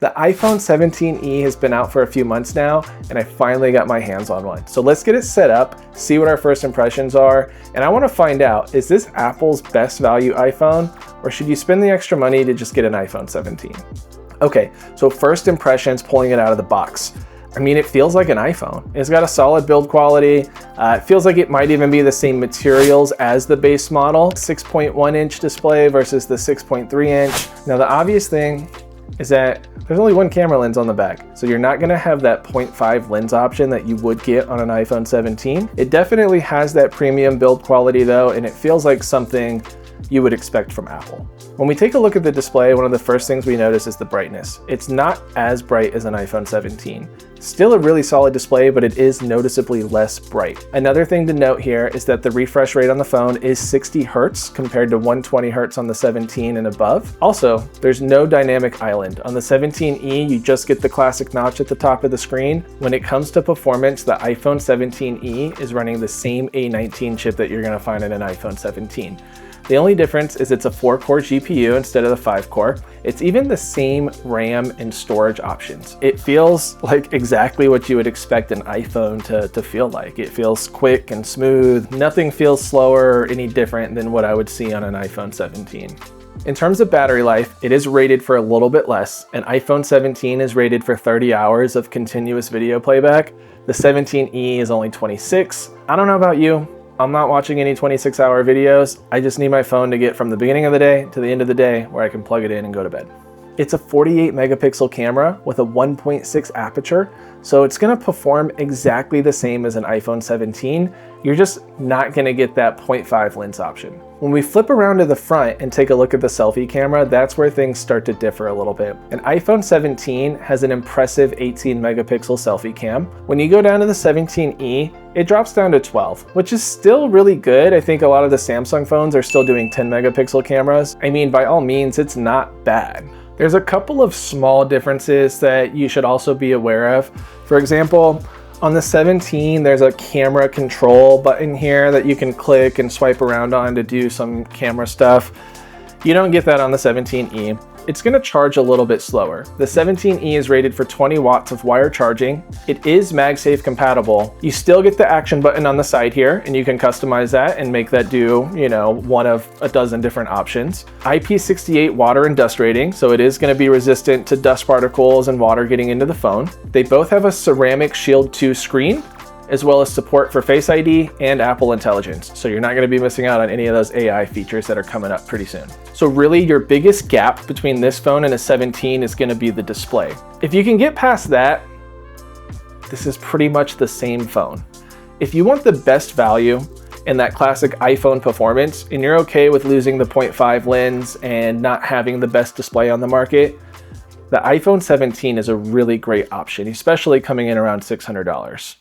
The iPhone 17e has been out for a few months now, and I finally got my hands on one. So let's get it set up, see what our first impressions are, and I want to find out, is this Apple's best value iPhone, or should you spend the extra money to just get an iPhone 17? Okay, so first impressions pulling it out of the box. I mean, it feels like an iPhone. It's got a solid build quality. It feels like it might even be the same materials as the base model. 6.1 inch display versus the 6.3 inch. Now the obvious thing is that there's only one camera lens on the back, so you're not gonna have that 0.5 lens option that you would get on an iPhone 17. It definitely has that premium build quality though, and it feels like something you would expect from Apple. When we take a look at the display, one of the first things we notice is the brightness. It's not as bright as an iPhone 17. Still a really solid display, but it is noticeably less bright. Another thing to note here is that the refresh rate on the phone is 60 Hertz compared to 120 Hertz on the 17 and above. Also, there's no dynamic island. On the 17e, you just get the classic notch at the top of the screen. When it comes to performance, the iPhone 17e is running the same A19 chip that you're gonna find in an iPhone 17. The only difference is it's a 4-core GPU instead of the 5-core. It's even the same RAM and storage options. It feels like exactly what you would expect an iPhone to feel like. It feels quick and smooth. Nothing feels slower or any different than what I would see on an iPhone 17. In terms of battery life, it is rated for a little bit less. An iPhone 17 is rated for 30 hours of continuous video playback. The 17e is only 26. I don't know about you, I'm not watching any 26-hour videos. I just need my phone to get from the beginning of the day to the end of the day where I can plug it in and go to bed. It's a 48 megapixel camera with a 1.6 aperture, so it's gonna perform exactly the same as an iPhone 17. You're just not gonna get that 0.5 lens option. When we flip around to the front and take a look at the selfie camera, that's where things start to differ a little bit. An iPhone 17 has an impressive 18 megapixel selfie cam. When you go down to the 17e, it drops down to 12, which is still really good. I think a lot of the Samsung phones are still doing 10 megapixel cameras. I mean, by all means, it's not bad. There's a couple of small differences that you should also be aware of. For example, on the 17, there's a camera control button here that you can click and swipe around on to do some camera stuff. You don't get that on the 17e. It's gonna charge a little bit slower. The 17e is rated for 20 watts of wire charging. It is MagSafe compatible. You still get the action button on the side here, and you can customize that and make that do, one of a dozen different options. IP68 water and dust rating, so it is gonna be resistant to dust particles and water getting into the phone. They both have a ceramic Shield 2 screen, as well as support for Face ID and Apple Intelligence. So you're not gonna be missing out on any of those AI features that are coming up pretty soon. So really your biggest gap between this phone and a 17 is gonna be the display. If you can get past that, this is pretty much the same phone. If you want the best value and that classic iPhone performance, and you're okay with losing the 0.5 lens and not having the best display on the market, the iPhone 17 is a really great option, especially coming in around $600.